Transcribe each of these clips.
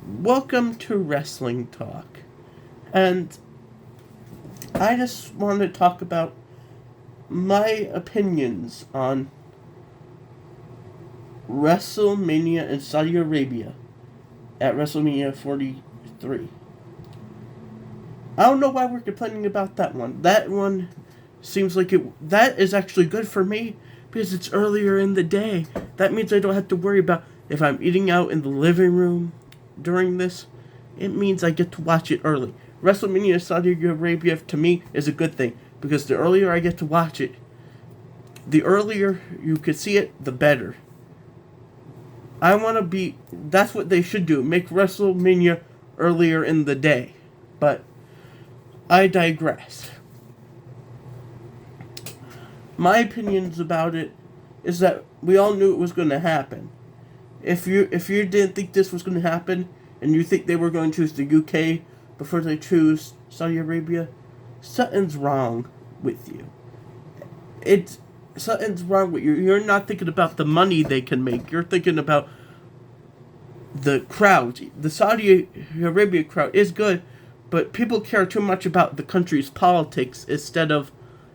Welcome to Wrestling Talk. And I just want to talk about my opinions on WrestleMania in Saudi Arabia at WrestleMania 43. I don't know why we're complaining about that one. That one seems like that is actually good for me because it's earlier in the day. That means I don't have to worry about if I'm eating out in the living room during this. It means I get to watch it early. WrestleMania Saudi Arabia to me is a good thing because the earlier I get to watch it, the earlier you could see it, the better. That's what they should do. Make WrestleMania earlier in the day. But I digress. My opinions about it is that we all knew it was going to happen. If you didn't think this was going to happen, and you think they were going to choose the UK before they choose Saudi Arabia, something's wrong with you. Something's wrong with you. You're not thinking about the money they can make. You're thinking about the crowd. The Saudi Arabia crowd is good, but people care too much about the country's politics instead of,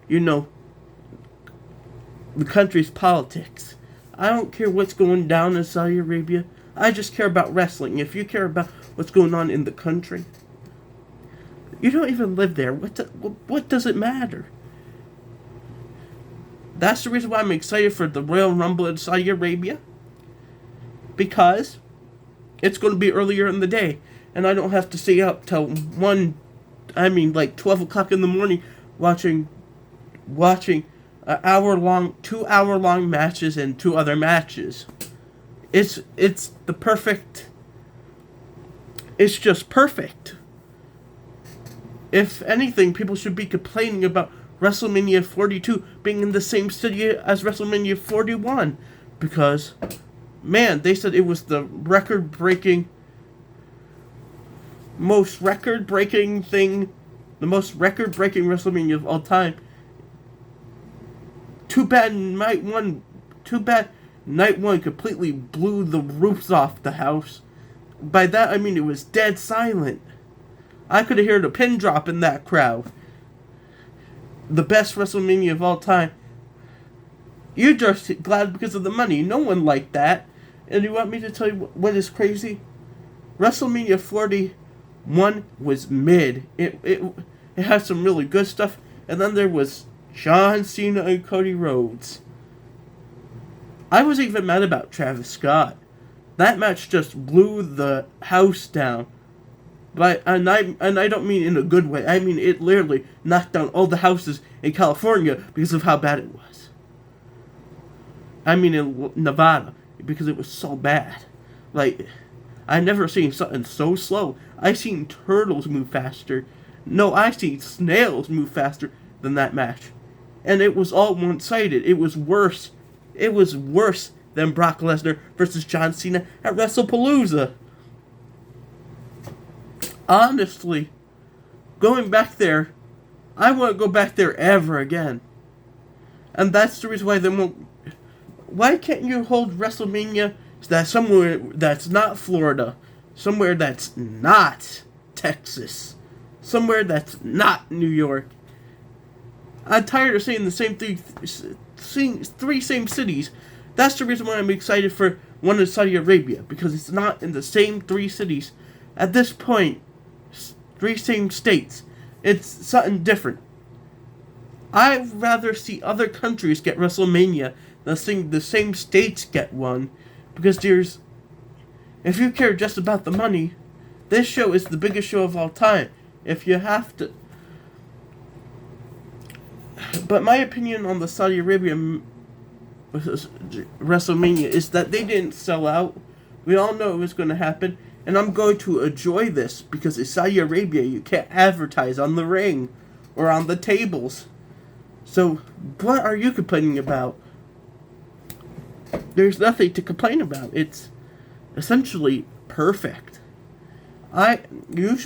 the country's politics. I don't care what's going down in Saudi Arabia. I just care about wrestling. If you care about what's going on in the country, you don't even live there. What does it matter? That's the reason why I'm excited for the Royal Rumble in Saudi Arabia. Because it's going to be earlier in the day. And I don't have to stay up till 12 o'clock in the morning watching 2-hour-long matches and 2 other matches. It's just perfect. If anything, people should be complaining about WrestleMania 42 being in the same city as WrestleMania 41. Because, man, they said it was the most record-breaking WrestleMania of all time. Too bad night one completely blew the roofs off the house. By that I mean it was dead silent. I could have heard a pin drop in that crowd. The best WrestleMania of all time. You're just glad because of the money. No one liked that. And you want me to tell you what is crazy? WrestleMania 41 was mid. It had some really good stuff. And then there was John Cena and Cody Rhodes. I was even mad about Travis Scott. That match just blew the house down. And I don't mean in a good way. I mean it literally knocked down all the houses in California because of how bad it was. I mean in Nevada because it was so bad. I never seen something so slow. I seen turtles move faster. No, I seen snails move faster than that match. And it was all one-sided. It was worse. It was worse than Brock Lesnar versus John Cena at WrestlePalooza. Honestly, going back there, I won't go back there ever again. And that's the reason why they won't. Why can't you hold WrestleMania somewhere that's not Florida, somewhere that's not Texas, somewhere that's not New York? I'm tired of seeing the same thing, seeing three same cities. That's the reason why I'm excited for one in Saudi Arabia, because it's not in the same 3 cities. At this point, 3 same states. It's something different. I'd rather see other countries get WrestleMania than seeing the same states get one, because if you care just about the money, this show is the biggest show of all time. If you have to. But my opinion on the Saudi Arabia WrestleMania is that they didn't sell out. We all know it was going to happen. And I'm going to enjoy this because in Saudi Arabia you can't advertise on the ring or on the tables. So what are you complaining about? There's nothing to complain about. It's essentially perfect. I used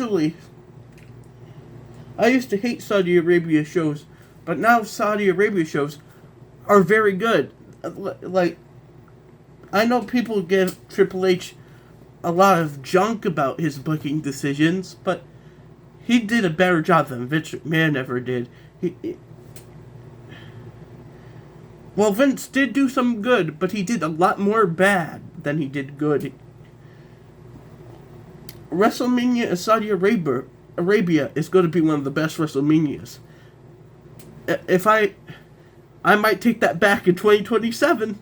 to hate Saudi Arabia shows, but now Saudi Arabia shows are very good. I know people give Triple H a lot of junk about his booking decisions, but he did a better job than Vince McMahon ever did. Well, Vince did do some good, but he did a lot more bad than he did good. WrestleMania in Saudi Arabia is going to be one of the best WrestleManias. If I might take that back in 2027.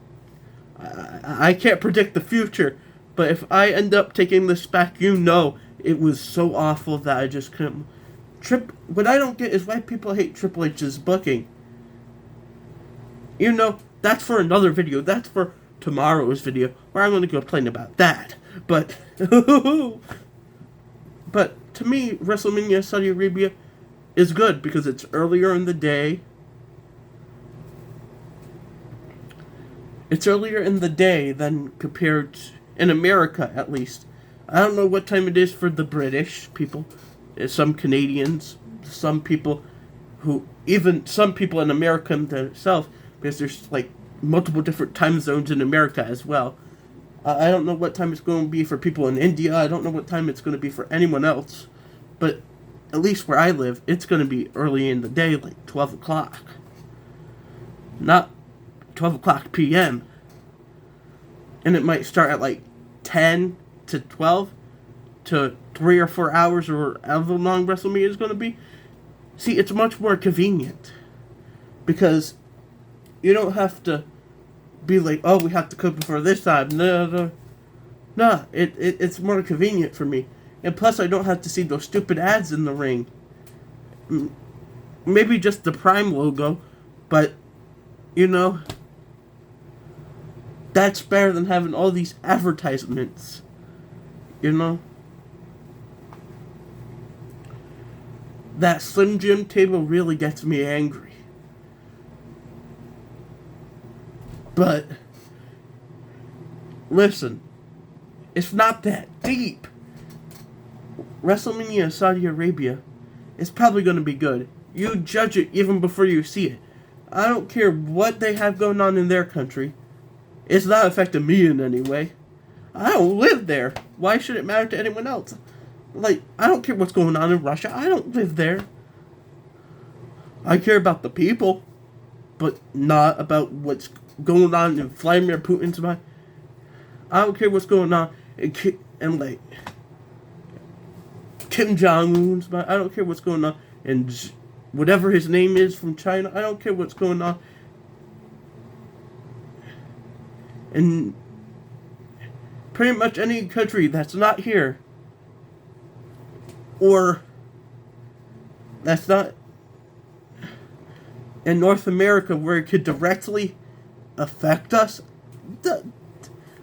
I can't predict the future, but if I end up taking this back, it was so awful that I just couldn't. What I don't get is why people hate Triple H's booking. That's for another video. That's for tomorrow's video, where I'm going to complain about that. But, but to me, WrestleMania Saudi Arabia is good because it's earlier in the day. It's earlier in the day than compared to, in America, at least. I don't know what time it is for the British people. Some Canadians, some people in America themselves, because there's like multiple different time zones in America as well. I don't know what time it's going to be for people in India. I don't know what time it's going to be for anyone else. But at least where I live, it's going to be early in the day, like 12 o'clock. Not 12 o'clock p.m. And it might start at like 10 to 12 to 3 or 4 hours, or however long WrestleMania is going to be. See, it's much more convenient because you don't have to be like, oh, we have to cook before this time. No. It's more convenient for me. And plus, I don't have to see those stupid ads in the ring. Maybe just the Prime logo, but, that's better than having all these advertisements. That Slim Jim table really gets me angry. But, listen, it's not that deep. WrestleMania Saudi Arabia is probably going to be good. You judge it even before you see it. I don't care what they have going on in their country. It's not affecting me in any way. I don't live there. Why should it matter to anyone else? Like, I don't care what's going on in Russia. I don't live there. I care about the people, but not about what's going on in Vladimir Putin's mind. I don't care what's going on in like Kim Jong-un's mind. I don't care what's going on in whatever his name is from China. I don't care what's going on in pretty much any country that's not here, or that's not in North America, where it could directly affect us.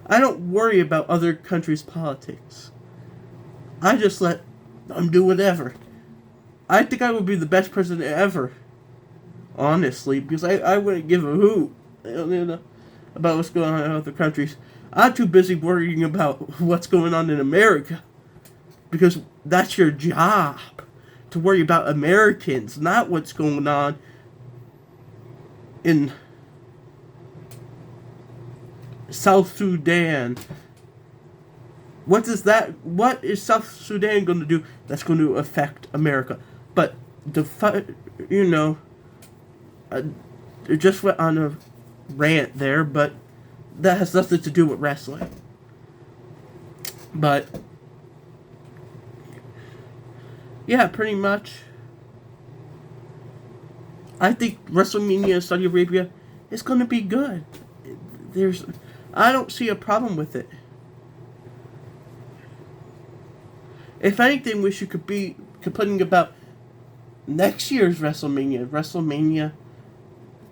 I don't worry about other countries' politics. I just let them do whatever. I think I would be the best president ever, honestly, because I wouldn't give a hoot about what's going on in other countries. I'm too busy worrying about what's going on in America, because that's your job, to worry about Americans, not what's going on in South Sudan. What is South Sudan going to do that's going to affect America? But it just went on a rant there, but that has nothing to do with wrestling. But yeah, pretty much, I think WrestleMania Saudi Arabia is going to be good. I don't see a problem with it. If anything, we should be complaining about next year's WrestleMania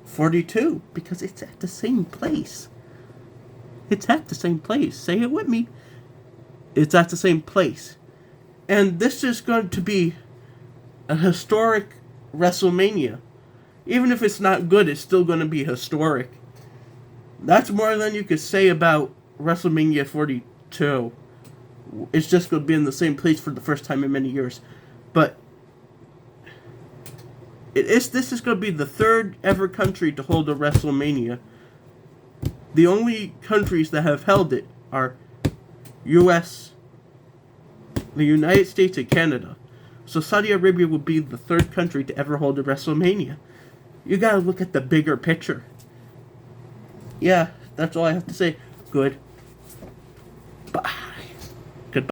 42, because it's at the same place. It's at the same place. Say it with me. It's at the same place. And this is going to be a historic WrestleMania. Even if it's not good, it's still going to be historic. That's more than you could say about WrestleMania 42. It's just going to be in the same place for the first time in many years. But this is going to be the third ever country to hold a WrestleMania. The only countries that have held it are U.S., the United States, and Canada. So Saudi Arabia would be the third country to ever hold a WrestleMania. You gotta look at the bigger picture. Yeah, that's all I have to say. Good